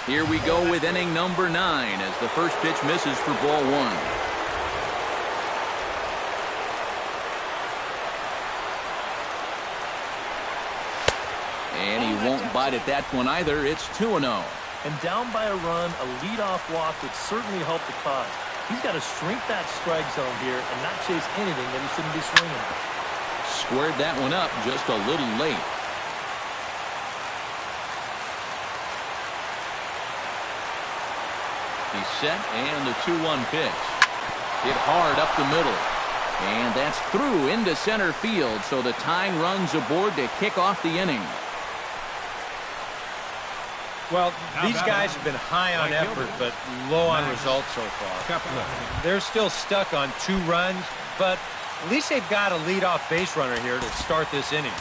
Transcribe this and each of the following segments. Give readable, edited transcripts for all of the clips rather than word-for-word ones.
Here we go with inning number 9 as the first pitch misses for ball 1. And he won't bite at that one either. It's 2-0. And down by a run, a leadoff walk would certainly help the cause. He's got to shrink that strike zone here and not chase anything that he shouldn't be swinging. Squared that one up just a little late. He's set, and the 2-1 pitch. Hit hard up the middle. And that's through into center field, so the tying run's aboard to kick off the inning. Well, these guys have been high on effort, but low on results so far. They're still stuck on 2 runs, but at least they've got a leadoff base runner here to start this inning.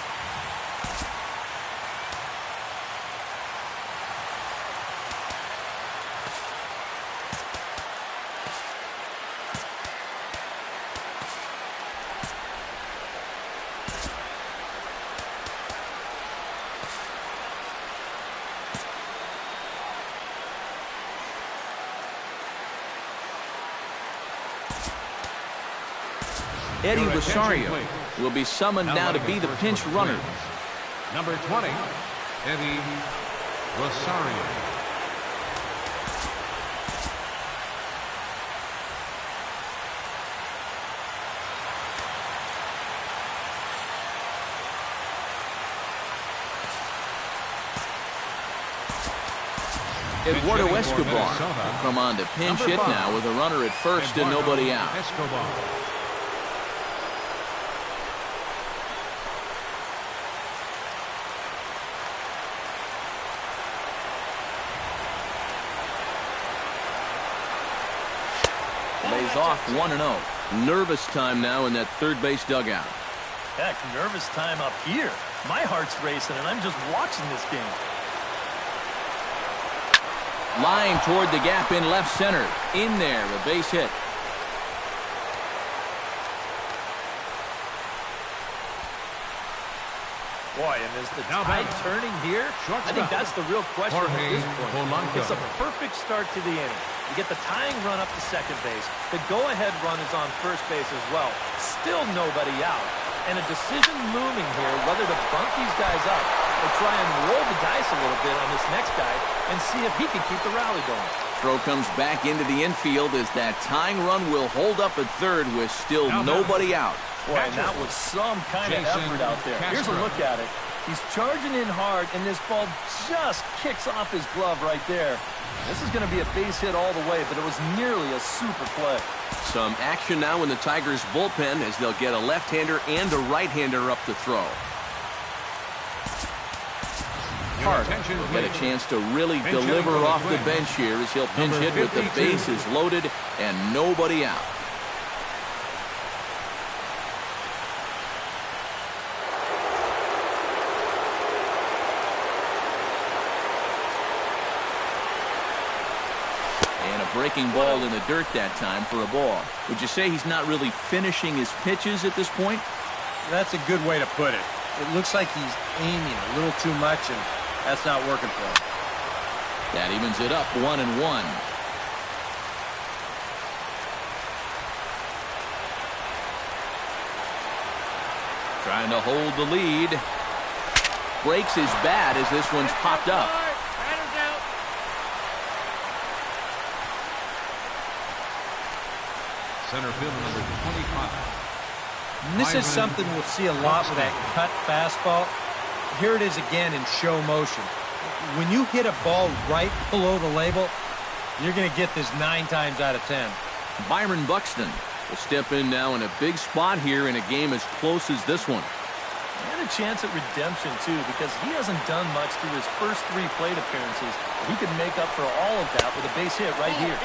Eddie Rosario will be summoned now to be the pinch runner. Number 20, Eddie Rosario. Eduardo Escobar will come on to pinch hit now with a runner at first and nobody out. Lays off 1-0. Nervous time now in that third base dugout. Heck, nervous time up here. My heart's racing, and I'm just watching this game. Lying toward the gap in left center. In there, a base hit. Boy, and is the tide turning here? I think that's the real question at this point. It's a perfect start to the inning. You get the tying run up to second base. The go-ahead run is on first base as well. Still nobody out. And a decision looming here whether to bump these guys up or try and roll the dice a little bit on this next guy and see if he can keep the rally going. Throw comes back into the infield as that tying run will hold up at third with still nobody out. Boy, and that was some kind of effort out there. Here's a look at it. He's charging in hard, and this ball just kicks off his glove right there. This is going to be a base hit all the way, but it was nearly a super play. Some action now in the Tigers' bullpen as they'll get a left-hander and a right-hander up to throw. Hart will get a chance to really deliver off the bench here as he'll pinch hit with the bases loaded and nobody out. Breaking ball in the dirt that time for a ball. Would you say he's not really finishing his pitches at this point? That's a good way to put it. It looks like he's aiming a little too much, and that's not working for him. That evens it up 1-1. Trying to hold the lead. Breaks his bat as this one's popped up. Center field number 25. And this is something we'll see a lot with that cut fastball. Here it is again in show motion. When you hit a ball right below the label, you're going to get this 9 times out of 10. Byron Buxton will step in now in a big spot here in a game as close as this one. And a chance at redemption, too, because he hasn't done much through his first 3 plate appearances. He could make up for all of that with a base hit right here.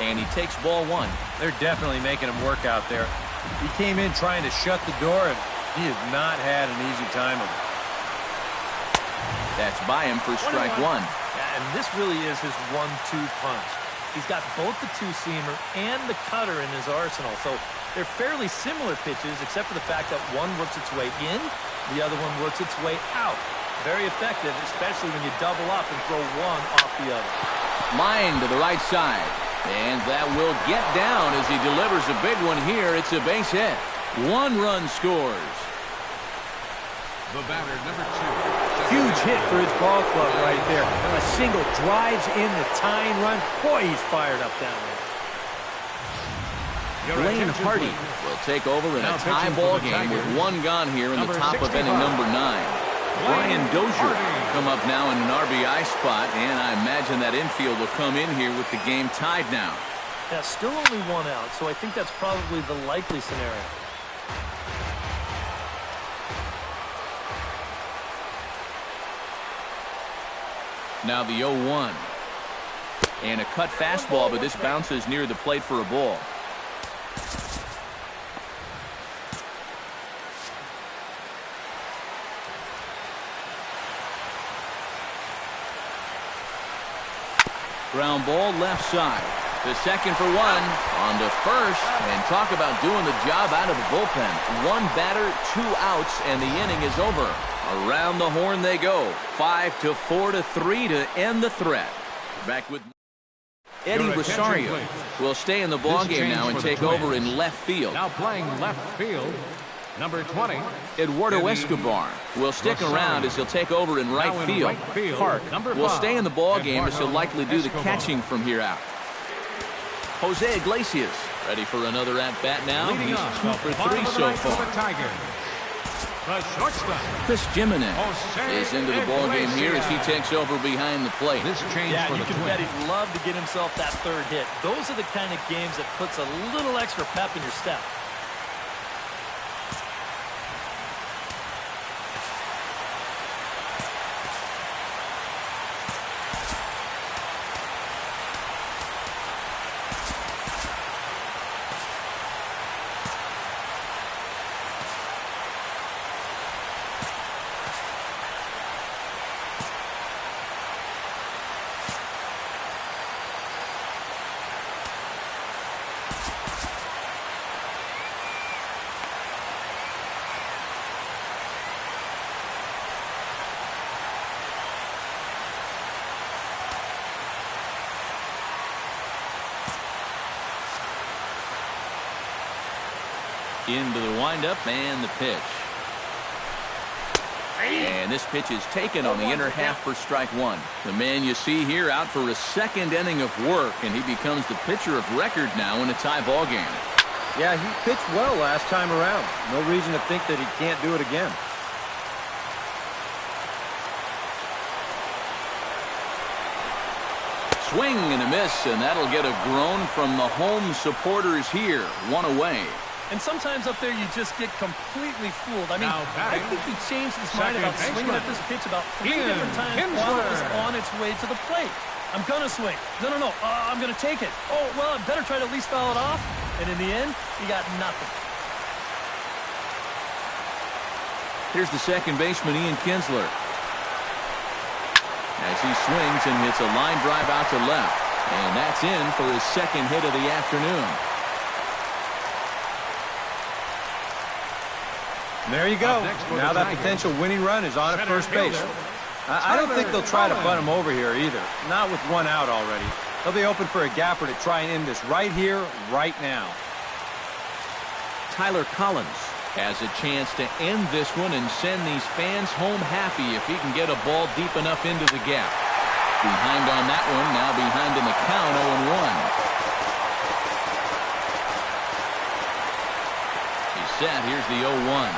And he takes ball 1. They're definitely making him work out there. He came in trying to shut the door, and he has not had an easy time of it. That's by him for strike 1. Yeah, and this really is his 1-2 punch. He's got both the two-seamer and the cutter in his arsenal, so they're fairly similar pitches, except for the fact that one works its way in, the other one works its way out. Very effective, especially when you double up and throw one off the other. Line to the right side. And that will get down as he delivers a big one here. It's a base hit. 1 run scores. The batter, number 2. Huge hit for his ball club right there. A single drives in the tying run. Boy, he's fired up down there. Blaine Hardy will take over in a tie ball game with 1 gone here in the top of inning number 9. Brian Dozier will come up now in an RBI spot, and I imagine that infield will come in here with the game tied now. Yeah, still only 1 out, so I think that's probably the likely scenario. Now the 0-1. And a cut fastball, but this bounces near the plate for a ball. Ground ball left side. The second for 1. On to first. And talk about doing the job out of the bullpen. 1 batter, 2 outs, and the inning is over. Around the horn they go. 5-4 to 3 to end the threat. Back with Eddie Rosario will stay in the ballgame now and take over in left field. Now playing left field, number 20. Eduardo Escobar will stick around as he'll take over in right field. Park will stay in the ballgame as he'll likely do the catching from here out. Jose Iglesias ready for another at-bat now. He's 2 for 3 so far. The shortstop. Chris Jimenez is into the ballgame here as he takes over behind the plate. This change for the you can bet he'd love to get himself that 3rd hit. Those are the kind of games that puts a little extra pep in your step. Into the windup and the pitch. And this pitch is taken on the inner half for strike 1. The man you see here out for a 2nd inning of work, and he becomes the pitcher of record now in a tie ball game. Yeah, he pitched well last time around. No reason to think that he can't do it again. Swing and a miss, and that'll get a groan from the home supporters here. 1 away. And sometimes up there you just get completely fooled. I mean, I think he changed his mind about swinging at this pitch about 3 different times while it was on its way to the plate. I'm going to swing. No. I'm going to take it. Oh, well, I better try to at least foul it off. And in the end, he got nothing. Here's the second baseman, Ian Kinsler. As he swings and hits a line drive out to left. And that's in for his 2nd hit of the afternoon. There you go. Now that potential winning run is on at first base. I don't think they'll try to bunt him over here either. Not with 1 out already. They'll be open for a gapper to try and end this right here, right now. Tyler Collins has a chance to end this one and send these fans home happy if he can get a ball deep enough into the gap. Behind on that one, now behind in the count, 0-1. He's set. Here's the 0-1.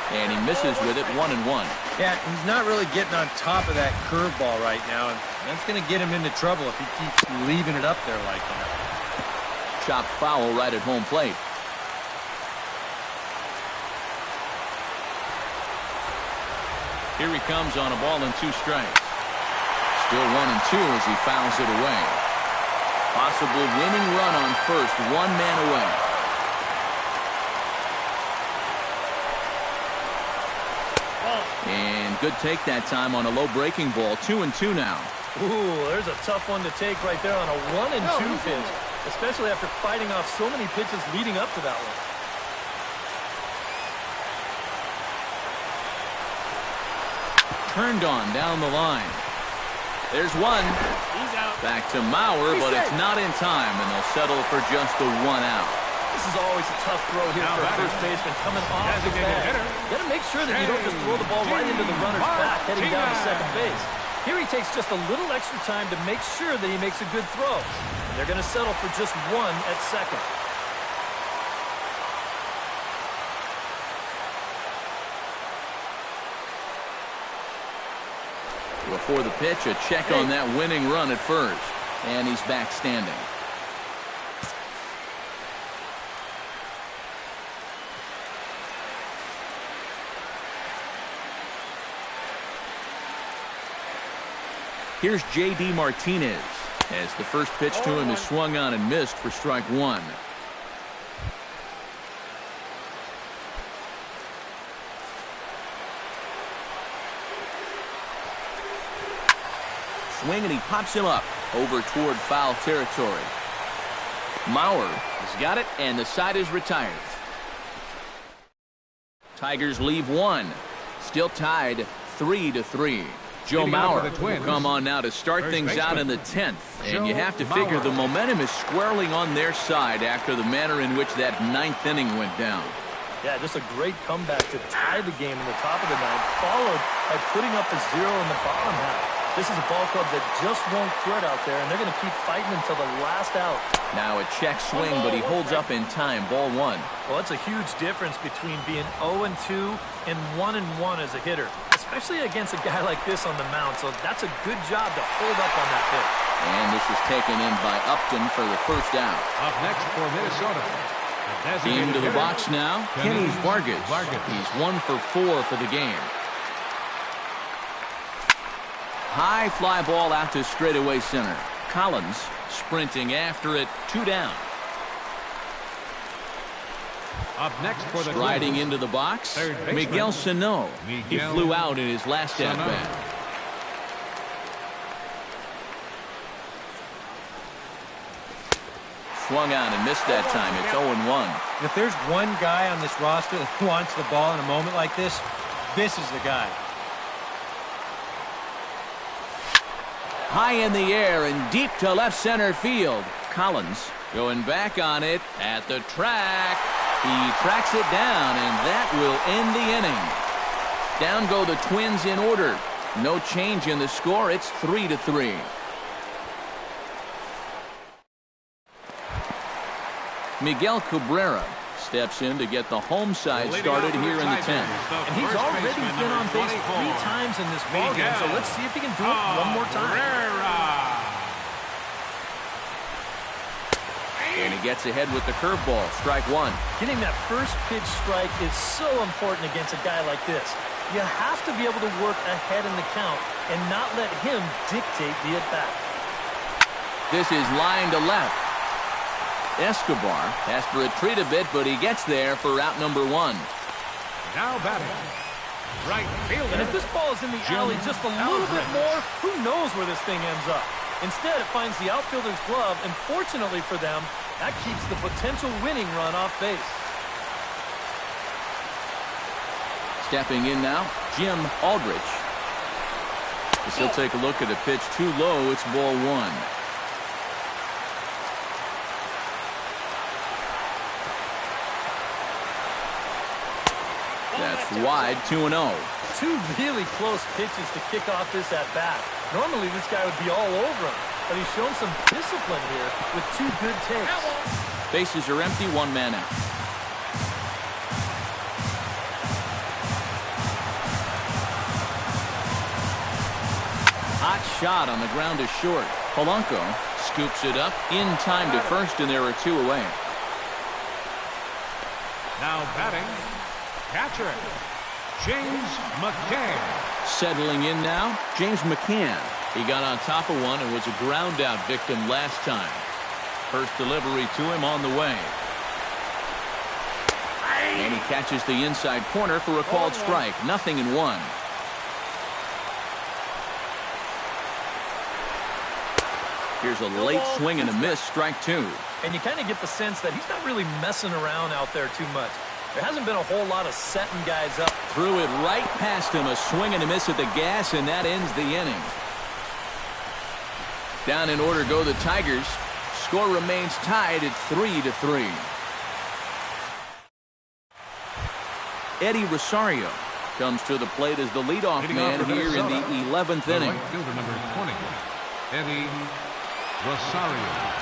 And he misses with it, 1-1. Yeah, he's not really getting on top of that curveball right now, and that's going to get him into trouble if he keeps leaving it up there like that. Chopped foul right at home plate. Here he comes on a ball and 2 strikes. Still 1-2 as he fouls it away. Possible winning run on first, 1 man away. And good take that time on a low breaking ball. 2-2 now. Ooh, there's a tough one to take right there on a 1-2 pitch, especially after fighting off so many pitches leading up to that one. turned on down the line. There's one. He's out. Back to Mauer, but it's not in time, and they'll settle for just the 1 out. This is always a tough throw here for a first baseman coming off the bag. You got to make sure that you don't just throw the ball right into the runner's back heading down to second base. Here he takes just a little extra time to make sure that he makes a good throw. They're going to settle for just 1 at second. Before the pitch, a check on that winning run at first. And he's back standing. Here's J.D. Martinez as the first pitch to him is swung on and missed for strike 1. Swing, and he pops him up over toward foul territory. Mauer has got it, and the side is retired. Tigers leave 1. Still tied 3-3. Joe Mauer will come on now to start things out in the 10th. And you have to figure the momentum is squarely on their side after the manner in which that 9th inning went down. Yeah, just a great comeback to tie the game in the top of the 9th, followed by putting up a 0 in the bottom half. This is a ball club that just won't quit out there, and they're going to keep fighting until the last out. Now a check swing, but he holds up in time. Ball 1. Well, it's a huge difference between being 0-2 and 1-1 as a hitter, especially against a guy like this on the mound. So that's a good job to hold up on that pitch. And this is taken in by Upton for the first out. Up next for Minnesota. Into the box now, Kenny Vargas. He's 1 for 4 for the game. High fly ball out to straightaway center. Collins sprinting after it, 2 down. Up next for the Striding into the box, Miguel Sano. He flew out in his last at-bat. Swung on and missed that time. It's 0-1. If there's one guy on this roster that wants the ball in a moment like this, this is the guy. High in the air and deep to left center field. Collins going back on it at the track. He tracks it down, and that will end the inning. Down go the Twins in order. No change in the score. It's 3-3. Miguel Cabrera steps in to get the home side started here in the 10th. And he's already been on base 3 times in this ballgame, so let's see if he can do it one more time. And he gets ahead with the curveball. Strike 1. Getting that first pitch strike is so important against a guy like this. You have to be able to work ahead in the count and not let him dictate the at-bat. This is line to left. Escobar has to retreat a bit, but he gets there for route number 1. Now batting. Right fielder. And if this ball is in the alley just a little bit more, who knows where this thing ends up. Instead, it finds the outfielder's glove, and fortunately for them, that keeps the potential winning run off base. Stepping in now, Jim Aldrich. As he'll take a look at a pitch too low. It's ball 1. That's wide, 2-0. 2 really close pitches to kick off this at-bat. Normally, this guy would be all over him, but he's shown some discipline here with 2 good takes. Bases are empty, 1 man out. Hot shot on the ground is short. Polanco scoops it up in time to first, and there are 2 away. Now batting. Catcher, James McCann. Settling in now, James McCann. He got on top of one and was a ground out victim last time. First delivery to him on the way. And he catches the inside corner for a called strike. 0-1. Here's a late swing and a miss, strike 2. And you kind of get the sense that he's not really messing around out there too much. There hasn't been a whole lot of setting guys up. Threw it right past him, a swing and a miss at the gas, and that ends the inning. Down in order go the Tigers. Score remains tied at 3-3. Eddie Rosario comes to the plate as the leadoff man here in the 11th inning. Right fielder number 20, Eddie Rosario.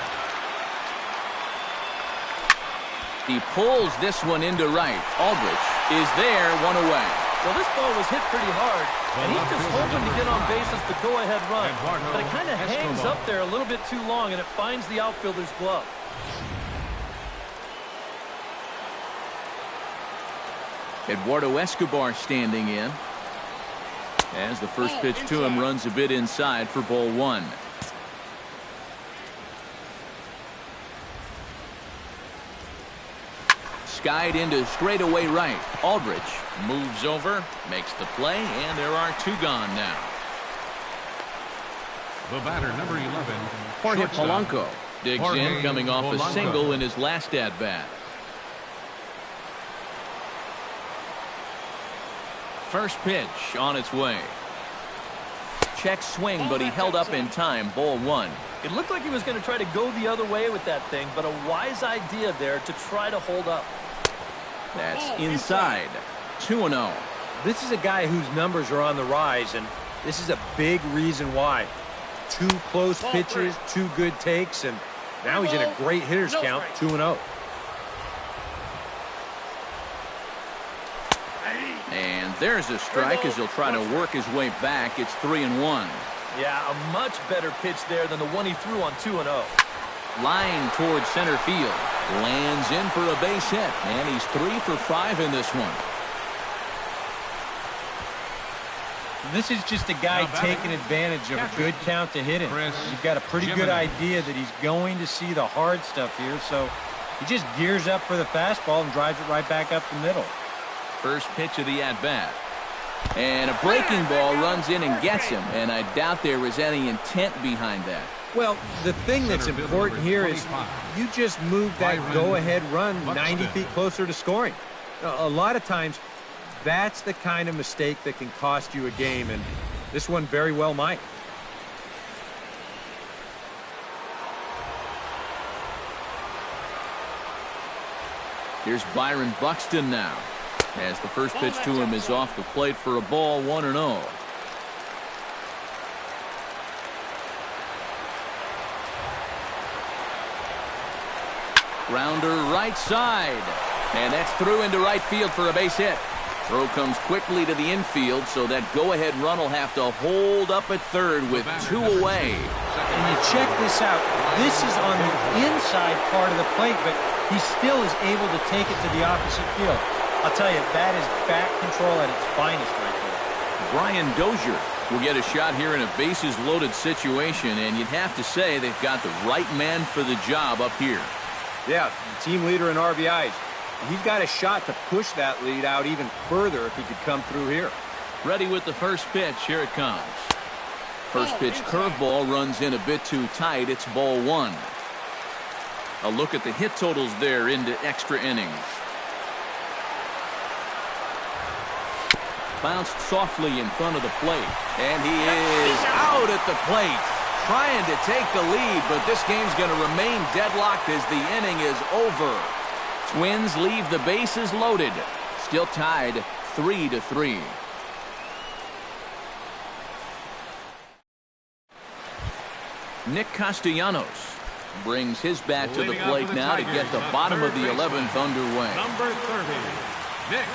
He pulls this one into right. Aldrich is there, one away. Well, this ball was hit pretty hard, and he's just hoping to get on base as the go-ahead run. But it kind of hangs up there a little bit too long, and it finds the outfielder's glove. Eduardo Escobar standing in. As the first pitch to him runs a bit inside for ball one. Skied into straightaway right. Aldrich moves over, makes the play, and there are two gone now. The batter, number 11, Jorge Polanco digs in, coming off a single in his last at-bat. First pitch on its way. Check swing, but he held up in time. Ball one. It looked like he was going to try to go the other way with that thing, but a wise idea there to try to hold up. That's inside. 2-0. This is a guy whose numbers are on the rise, and this is a big reason why. 2 close pitches, 2 good takes, and now he's in a great hitter's count, 2-0. And there's a strike as he'll try to work his way back. It's 3-1. Yeah, a much better pitch there than the one he threw on 2-0. Line towards center field. Lands in for a base hit. And he's 3 for 5 in this one. This is just a guy taking advantage of a good count to hit him. You've got a pretty good idea that he's going to see the hard stuff here, so he just gears up for the fastball and drives it right back up the middle. First pitch of the at-bat. And a breaking ball runs in and gets him, and I doubt there was any intent behind that. Well, the thing that's important here is you just moved that go-ahead run 90 feet closer to scoring. A lot of times, that's the kind of mistake that can cost you a game, and this one very well might. Here's Byron Buxton now, as the first pitch to him is off the plate for a ball, 1-0. Grounder right side, and that's through into right field for a base hit. Throw comes quickly to the infield, so that go-ahead run will have to hold up at third with 2 away. And you check this out. This is on the inside part of the plate, but he still is able to take it to the opposite field. I'll tell you, that is bat control at its finest right there. Brian Dozier will get a shot here in a bases-loaded situation, and you'd have to say they've got the right man for the job up here. Yeah, team leader in RBIs. He's got a shot to push that lead out even further if he could come through here. Ready with the first pitch. Here it comes. First pitch curveball runs in a bit too tight. It's ball one. A look at the hit totals there into extra innings. Bounced softly in front of the plate. And he is out at the plate. Trying to take the lead, but this game's going to remain deadlocked as the inning is over. Twins leave the bases loaded. Still tied 3-3. Nick Castellanos brings his bat to the plate now to get the bottom of the 11th underway. Number 30, Nick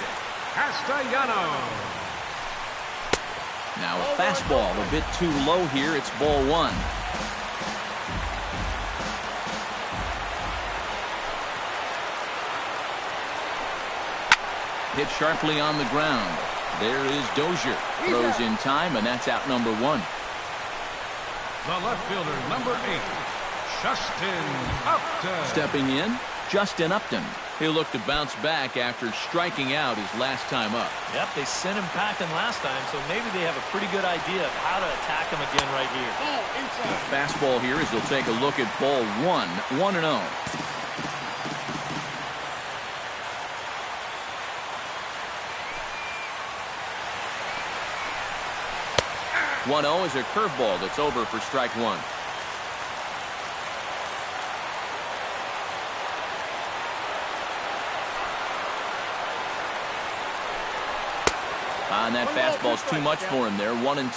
Castellanos. Now a fastball a bit too low here. It's ball one. Hit sharply on the ground. There is Dozier. Throws in time, and that's out number one. The left fielder, number 8, Justin Upton. Stepping in, Justin Upton. He'll look to bounce back after striking out his last time up. Yep, they sent him packing last time, so maybe they have a pretty good idea of how to attack him again right here. The fastball here as they'll take a look at ball one, 1-0. 1-0 is a curveball that's over for strike one. And that fastball's too much for him there. 1-2.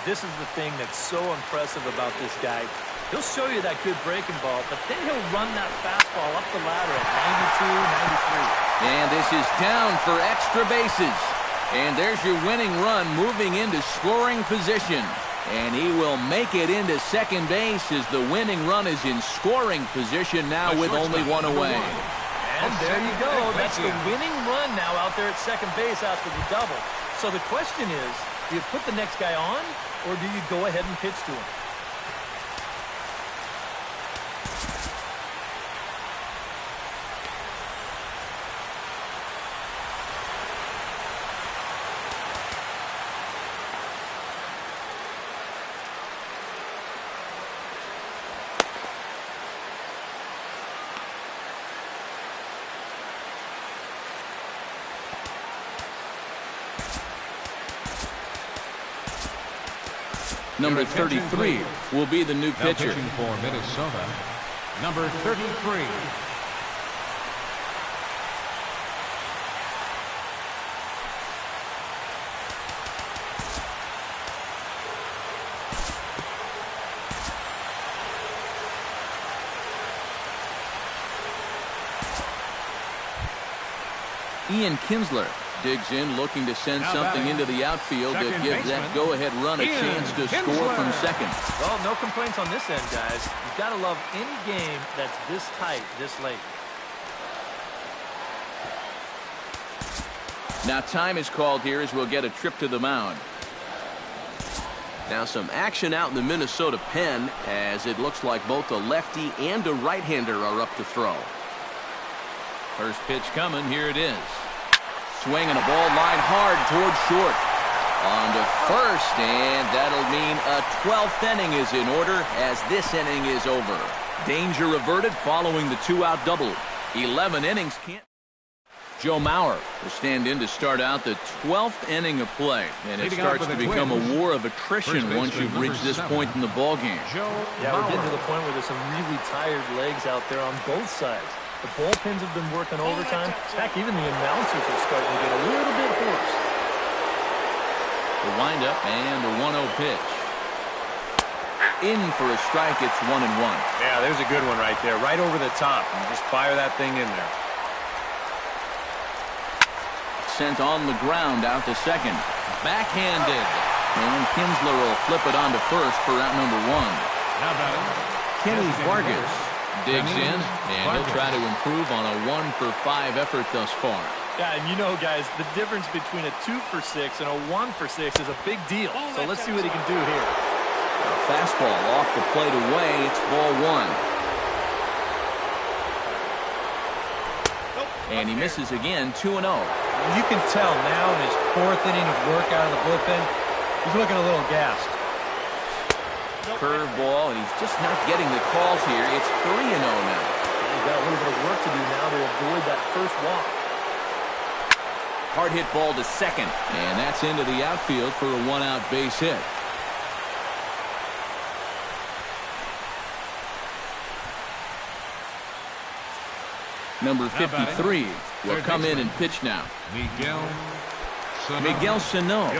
This is the thing that's so impressive about this guy. He'll show you that good breaking ball, but then he'll run that fastball up the ladder at 92, 93. And this is down for extra bases. And there's your winning run moving into scoring position. And he will make it into second base as the winning run is in scoring position now with only one away. And there you go. That's the winning run now out there at second base after the double. So the question is, do you put the next guy on, or do you go ahead and pitch to him? Number 33 will be the new pitcher. Pitching for Minnesota, number 33. Ian Kinsler digs in, looking to send something into the outfield that gives that go-ahead run a chance to score from second. Well, no complaints on this end, guys. You've got to love any game that's this tight, this late. Now time is called here as we'll get a trip to the mound. Now some action out in the Minnesota pen as it looks like both a lefty and a right-hander are up to throw. First pitch coming, here it is. Swinging a ball line hard toward short. On to first, and that'll mean a 12th inning is in order as this inning is over. Danger averted following the 2-out double. 11 innings can't. Joe Mauer will stand in to start out the 12th inning of play, and it starts to become a war of attrition once you've reached this point in the ballgame. Yeah, we're getting to the point where there's some really tired legs out there on both sides. The bullpens have been working overtime. Heck, even the announcers are starting to get a little bit hoarse. The windup and a 1-0 pitch. In for a strike, it's 1-1. Yeah, there's a good one right there, right over the top. And just fire that thing in there. Sent on the ground out to second. Backhanded. And Kinsler will flip it on to first for out number one. How about it? Kenny Vargas digs in, and he'll try to improve on a 1-for-5 effort thus far. Yeah, and you know, guys, the difference between a 2-for-6 and a 1-for-6 is a big deal. So let's see what he can do here. A fastball off the plate away. It's ball one. And he misses again, 2-0. You can tell now in his 4th inning of work out of the bullpen, he's looking a little gassed. Curveball, and he's just not getting the calls here. It's 3-0 now. He's got a little bit of work to do now to avoid that first walk. Hard hit ball to second, and that's into the outfield for a 1-out base hit. Number 53 will come in and pitch now. Miguel Sano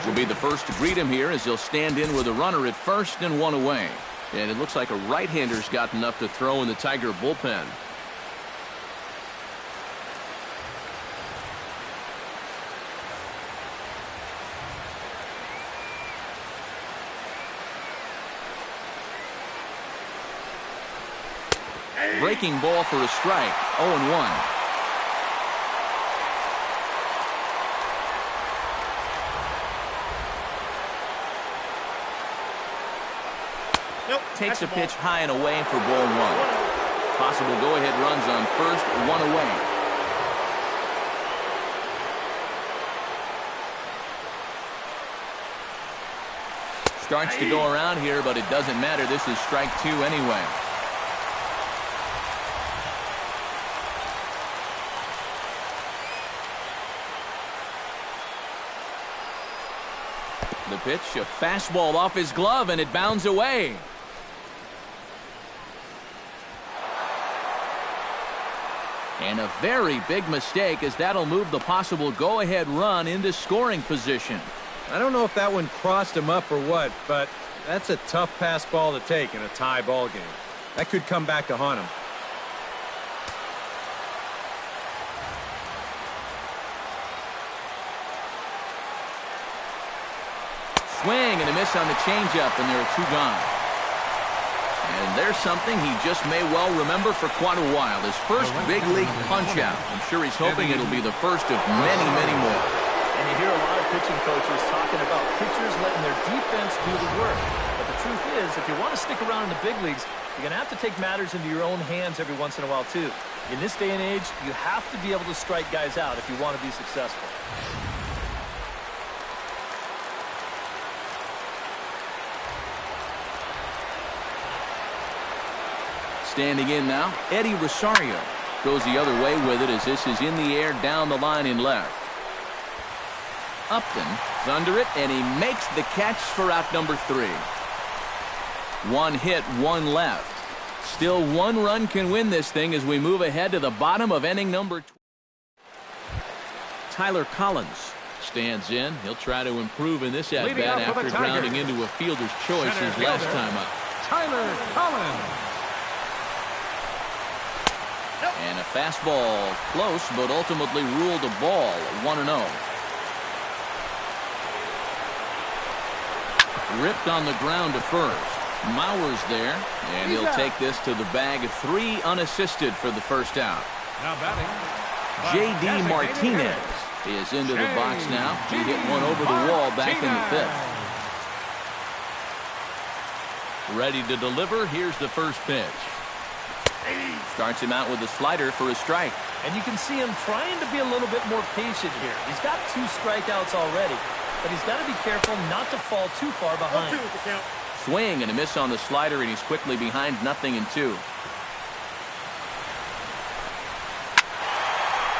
will be the first to greet him here as he'll stand in with a runner at first and one away. And it looks like a right-hander's gotten up to throw in the Tiger bullpen. Breaking ball for a strike, 0-1. Takes a pitch high and away for ball one. Possible go-ahead runs on first, one away. Starts to go around here, but it doesn't matter. This is strike two anyway. The pitch, a fastball off his glove, and it bounds away. And a very big mistake, as that'll move the possible go-ahead run into scoring position. I don't know if that one crossed him up or what, but that's a tough pass ball to take in a tie ball game. That could come back to haunt him. Swing and a miss on the changeup, and there are two gone. And there's something he just may well remember for quite a while. His first big league punch-out. I'm sure he's hoping it'll be the first of many, many more. And you hear a lot of pitching coaches talking about pitchers letting their defense do the work. But the truth is, if you want to stick around in the big leagues, you're going to have to take matters into your own hands every once in a while, too. In this day and age, you have to be able to strike guys out if you want to be successful. Standing in now, Eddie Rosario goes the other way with it as this is in the air down the line in left. Upton is under it, and he makes the catch for out number 3. One hit, one left. Still one run can win this thing as we move ahead to the bottom of inning number 12. Tyler Collins stands in. He'll try to improve in this at-bat after grounding into a fielder's choice his last time up. Tyler Collins. And a fastball close, but ultimately ruled a ball, 1-0. Ripped on the ground to first. Mauer's there, and he'll take this to the bag. 3 unassisted for the first out. Now batting. J.D. Martinez is into the box now. He hit one over the wall back in the 5th. Ready to deliver. Here's the first pitch. Starts him out with a slider for a strike. And you can see him trying to be a little bit more patient here. He's got 2 strikeouts already, but he's got to be careful not to fall too far behind. Swing and a miss on the slider, and he's quickly behind 0-2.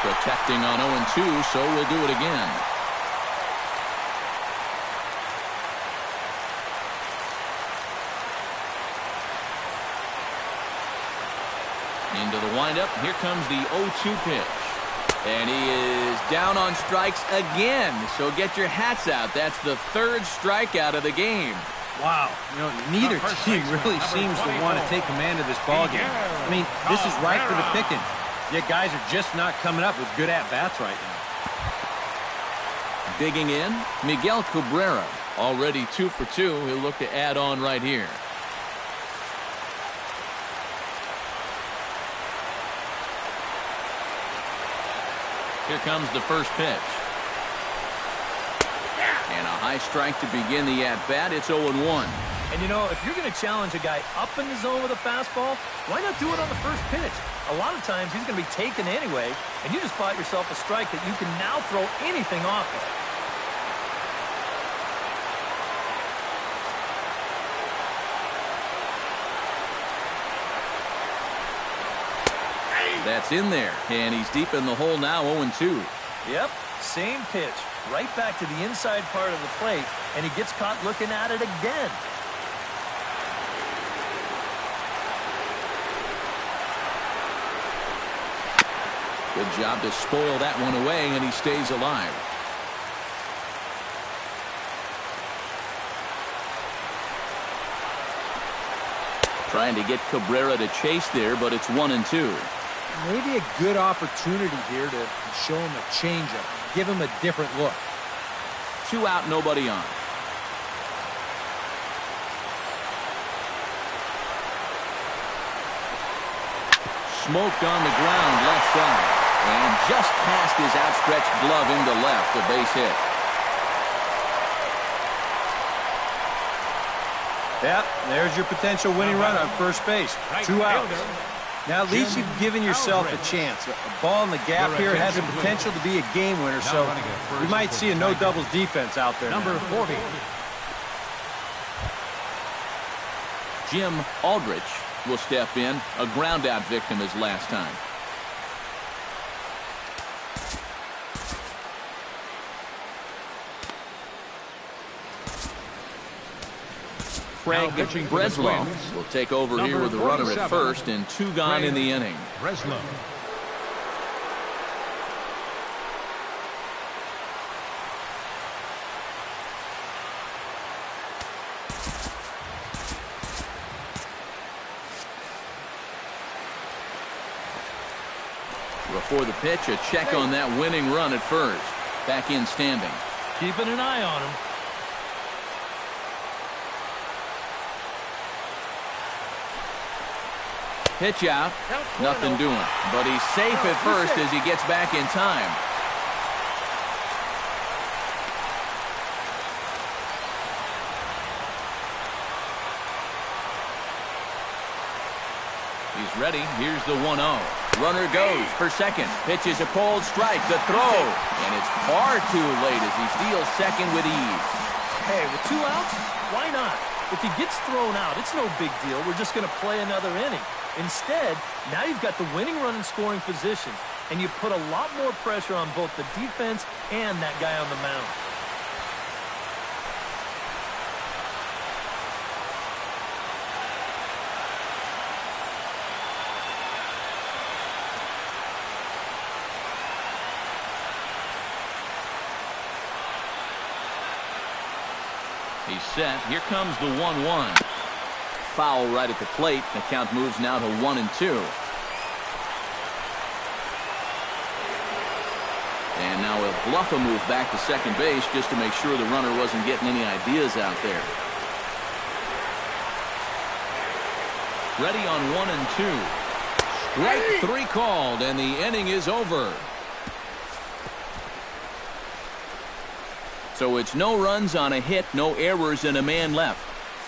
Protecting on 0-2, so we'll do it again. Into the windup. Here comes the 0-2 pitch. And he is down on strikes again. So get your hats out. That's the 3rd strikeout of the game. Wow. You know, neither team really seems to want to take command of this ballgame. I mean, this is right for the picking. Yet guys are just not coming up with good at-bats right now. Digging in, Miguel Cabrera. Already 2 for 2. He'll look to add on right here. Here comes the first pitch. And a high strike to begin the at-bat. It's 0-1. And, you know, if you're going to challenge a guy up in the zone with a fastball, why not do it on the first pitch? A lot of times he's going to be taken anyway, and you just bought yourself a strike that you can now throw anything off of. That's in there, and he's deep in the hole now, 0-2. Yep, same pitch, right back to the inside part of the plate, and he gets caught looking at it again. Good job to spoil that one away, and he stays alive. Trying to get Cabrera to chase there, but it's 1-2. Maybe a good opportunity here to show him a changeup, give him a different look. 2 out, nobody on. Smoked on the ground, left side, and just past his outstretched glove into left, a base hit. Yep, there's your potential winning run on first base. 2 outs. Now, at least you've given yourself a chance. A ball in the gap here has the potential to be a game winner, so we might see a no-doubles defense out there. Number 40. Jim Aldrich will step in, a ground-out victim as last time. Craig Breslow will take over here with the runner at first and 2 gone in the inning. Breslow. Before the pitch, a check on that winning run at first. Back in standing. Keeping an eye on him. Pitch out. Nothing doing. But he's safe at first as he gets back in time. He's ready. Here's the 1-0. Runner goes for second. Pitches a cold strike. The throw. And it's far too late as he steals second with ease. Hey, with 2 outs, why not? If he gets thrown out, it's no big deal. We're just going to play another inning. Instead, now you've got the winning run in scoring position, and you put a lot more pressure on both the defense and that guy on the mound. He's set. Here comes the 1-1. Foul right at the plate. The count moves now to 1-2. And now he'll bluff a move back to second base just to make sure the runner wasn't getting any ideas out there. Ready on 1-2. Strike 3 called, and the inning is over. So it's no runs on a hit, no errors, and a man left.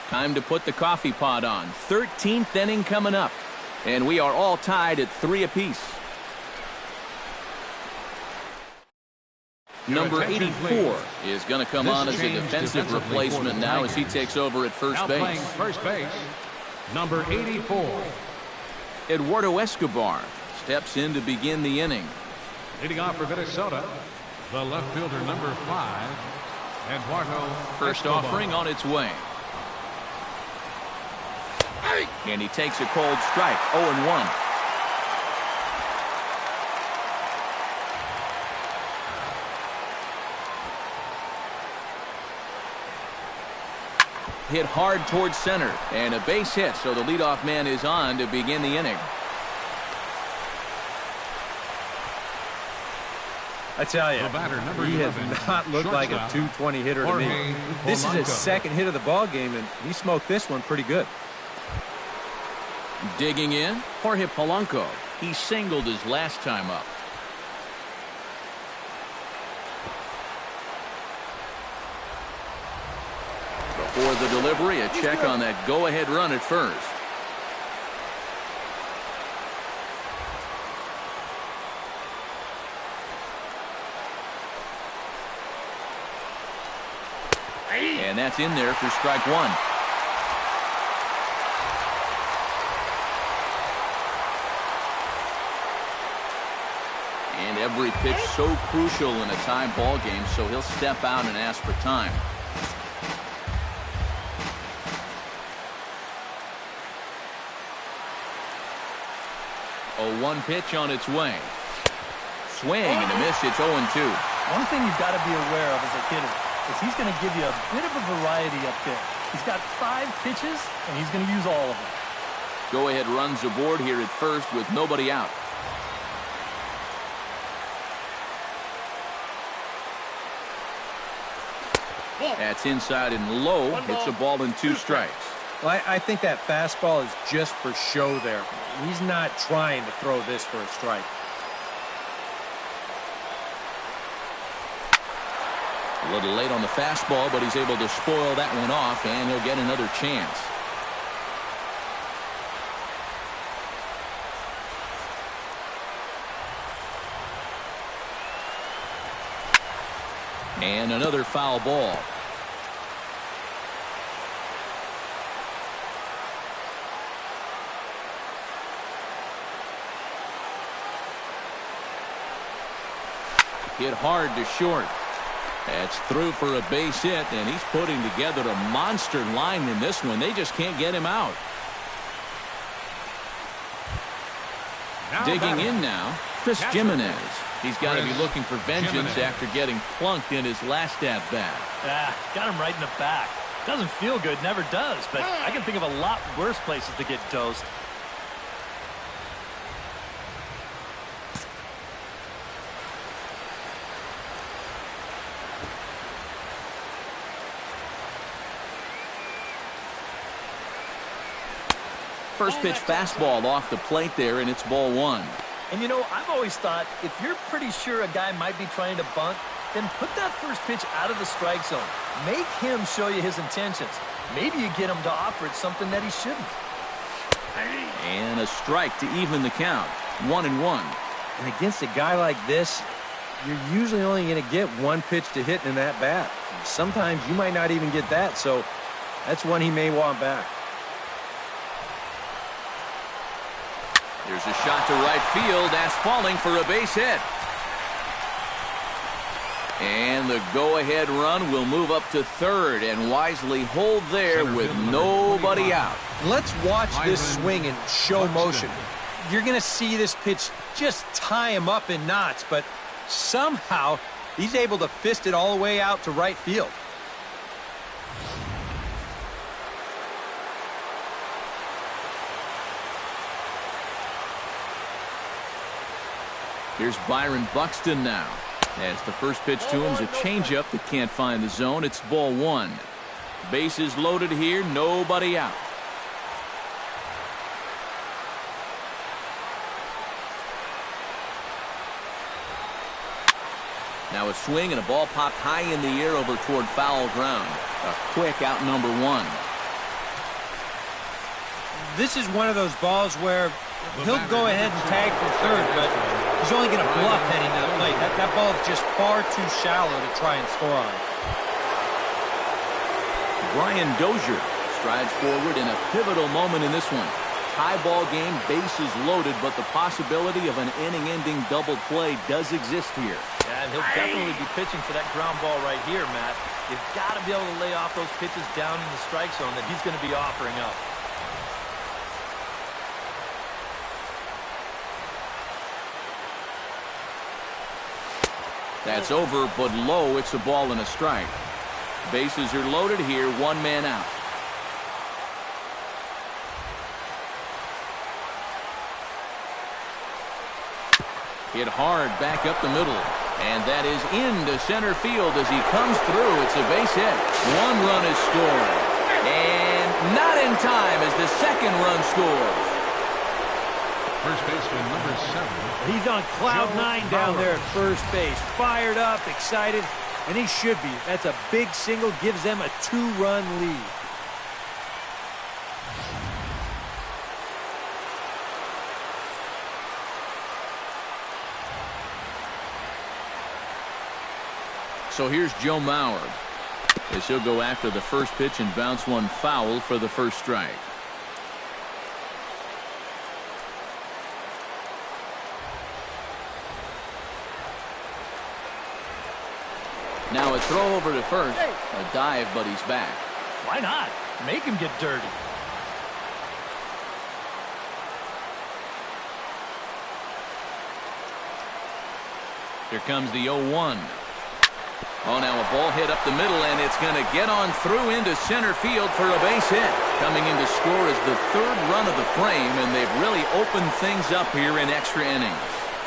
Time to put the coffee pot on. 13th inning coming up. And we are all tied at 3 apiece. Number 84 is going to come on as a defensive replacement now as he takes over at first base. Playing first base, number 84. Eduardo Escobar steps in to begin the inning. Leading off for Minnesota, the left fielder, number 5, Eduardo First Escobar. offering on its way. And he takes a cold strike. 0-1. Hit hard towards center. And a base hit, so the leadoff man is on to begin the inning. I tell you, he has not looked like a .220 hitter to me. This is his second hit of the ball game, and he smoked this one pretty good. Digging in, Jorge Polanco. He singled his last time up. Before the delivery, a check on that go-ahead run at first. And that's in there for strike 1. And every pitch so crucial in a tie ball game, so he'll step out and ask for time. A 1 pitch on its way. Swing and a miss. It's 0-2. One thing you've got to be aware of as a hitter is he's going to give you a bit of a variety up there. He's got 5 pitches, and he's going to use all of them. Go-ahead runs aboard here at first with nobody out. That's inside and low. It's a ball and 2 strikes. Well, I think that fastball is just for show there. He's not trying to throw this for a strike. A little late on the fastball, but he's able to spoil that one off, and he'll get another chance. And another foul ball. Hit hard to short. That's through for a base hit, and he's putting together a monster line in this one. They just can't get him out. Digging in now, Chris Jimenez. He's got to be looking for vengeance after getting plunked in his last at-bat. Got him right in the back. Doesn't feel good, never does, but I can think of a lot worse places to get dosed. First pitch fastball off the plate there, and it's ball one. And you know, I've always thought if you're pretty sure a guy might be trying to bunt, then put that first pitch out of the strike zone. Make him show you his intentions. Maybe you get him to offer it something that he shouldn't. And a strike to even the count. 1-1. And against a guy like this, you're usually only going to get one pitch to hit in that bat. Sometimes you might not even get that, so that's one he may want back. There's a shot to right field. That's falling for a base hit. And the go-ahead run will move up to third and wisely hold there with nobody out. Let's watch this swing in show motion. You're going to see this pitch just tie him up in knots, but somehow he's able to fist it all the way out to right field. Here's Byron Buxton now. As the first pitch to him is a changeup that can't find the zone. It's ball one. Bases loaded here, nobody out. Now a swing and a ball popped high in the air over toward foul ground. A quick out number one. This is one of those balls where he'll go ahead and tag for third, but he's only going to bluff heading to the plate. That ball is just far too shallow to try and score on. Brian Dozier strides forward in a pivotal moment in this one. Tie ball game, bases loaded, but the possibility of an inning-ending double play does exist here. Yeah, and he'll definitely be pitching for that ground ball right here, Matt. You've got to be able to lay off those pitches down in the strike zone that he's going to be offering up. That's over, but low. It's a ball and a strike. Bases are loaded here, one man out. Hit hard back up the middle. And that is into center field as he comes through. It's a base hit. One run is scored. And not in time as the second run scores. First baseman number 7. He's on cloud 9 down there at first base. Fired up, excited, and he should be. That's a big single, gives them a 2-run lead. So here's Joe Mauer as he'll go after the first pitch and bounce one foul for the first strike. Now a throw over to first. A dive, but he's back. Why not? Make him get dirty. Here comes the 0-1. Oh, now a ball hit up the middle, and it's going to get on through into center field for a base hit. Coming in to score is the third run of the frame, and they've really opened things up here in extra innings.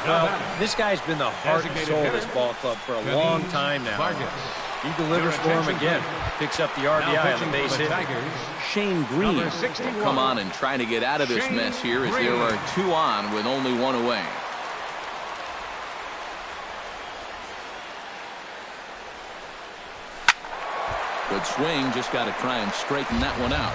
Well, this guy's been the heart and soul of this ball club for a long time now. He delivers for him again. Picks up the RBI on the base hit. Shane Green will come on and try to get out of this mess here as there are two on with only one away. Good swing, just got to try and straighten that one out.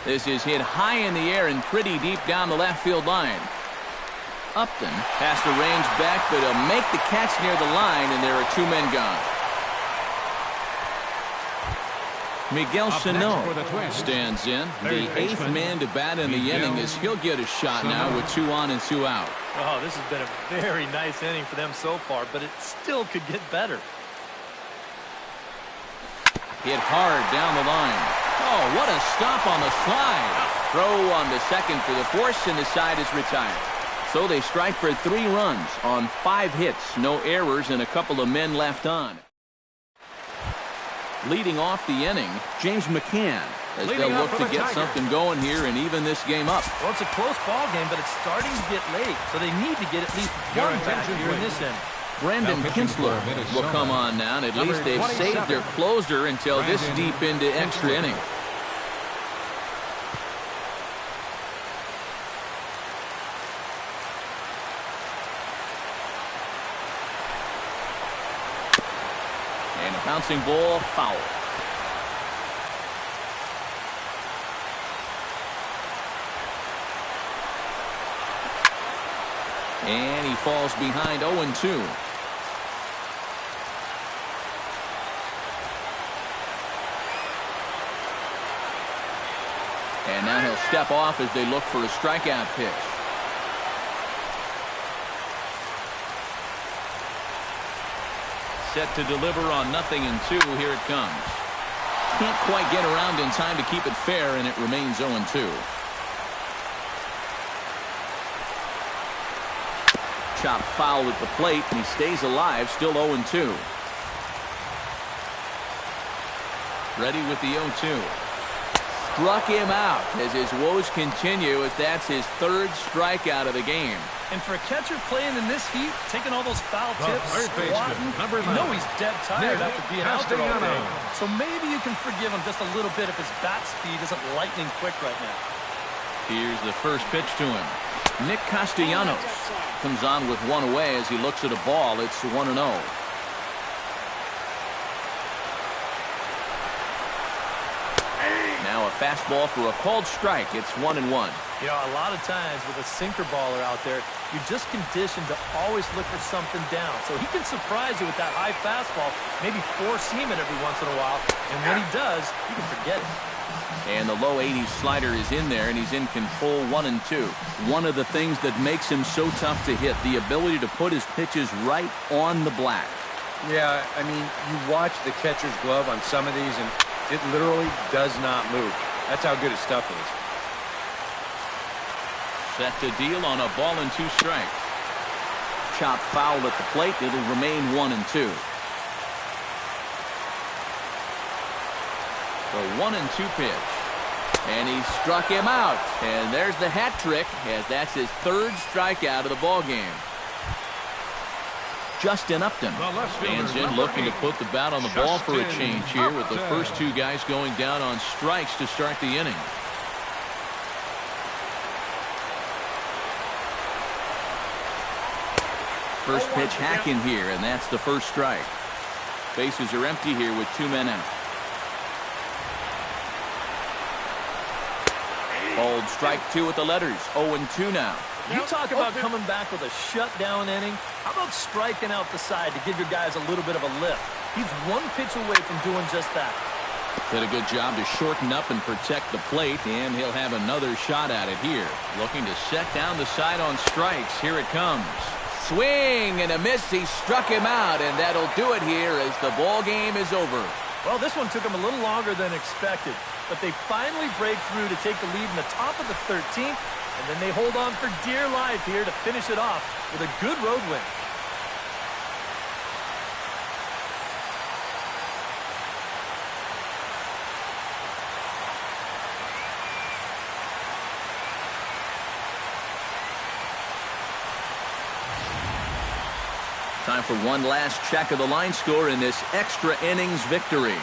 This is hit high in the air and pretty deep down the left field line. Upton has to range back, but make the catch near the line, and there are two men gone. Miguel Up Sano next for the Twins, stands in. The third eighth baseman, man to bat in the Miguel inning as he'll get a shot now Sano. with 2 on and 2 out. Oh, this has been a very nice inning for them so far, but it still could get better. Hit hard down the line. Oh, what a stop on the slide. Throw on the second for the force, and the side is retired. So they strike for 3 runs on 5 hits. No errors and a couple of men left on. Leading off the inning, James McCann, as they'll look to get something going here and even this game up. Well, it's a close ball game, but it's starting to get late, so they need to get at least one back here in this inning. Brandon Kinsler will come on now, and at least they've saved their closer until this deep into extra innings. And a bouncing ball, foul. And he falls behind 0-2. And now he'll step off as they look for a strikeout pitch. Set to deliver on 0-2. Here it comes. Can't quite get around in time to keep it fair, and it remains 0-2. Chopped foul at the plate, and he stays alive, still 0-2. Ready with the 0-2. Struck him out as his woes continue, as that's his 3rd strikeout of the game. And for a catcher playing in this heat, taking all those foul tips, squatting, you know he's dead tired after being out there all day. So maybe you can forgive him just a little bit if his bat speed isn't lightning quick right now. Here's the first pitch to him. Nick Castellanos comes on with 1 away as he looks at a ball. It's 1-0. Now a fastball for a called strike. It's 1-1. You know, a lot of times with a sinker baller out there, you're just conditioned to always look for something down. So he can surprise you with that high fastball, maybe 4-seam it every once in a while. And when he does, you can forget it. And the low 80s slider is in there, and he's in control 1-2. One of the things that makes him so tough to hit, the ability to put his pitches right on the black. Yeah, I mean, you watch the catcher's glove on some of these, and it literally does not move. That's how good his stuff is. Set to deal on a ball and 2 strikes. Chopped foul at the plate. It'll remain 1-2. The 1-2 pitch. And he struck him out. And there's the hat trick, as that's his 3rd strikeout of the ball game. Justin Upton stands in, looking to put the bat on the ball for a change here, with the first 2 guys going down on strikes to start the inning. First pitch hack in here, and that's the first strike. Bases are empty here with 2 men out. Old strike 2 with the letters. 0-2 now. You talk about coming back with a shutdown inning. How about striking out the side to give your guys a little bit of a lift? He's 1 pitch away from doing just that. Did a good job to shorten up and protect the plate, and he'll have another shot at it here. Looking to set down the side on strikes. Here it comes. Swing and a miss. He struck him out, and that'll do it here as the ball game is over. Well, this one took them a little longer than expected, but they finally break through to take the lead in the top of the 13th, and then they hold on for dear life here to finish it off with a good road win. Time for one last check of the line score in this extra innings victory.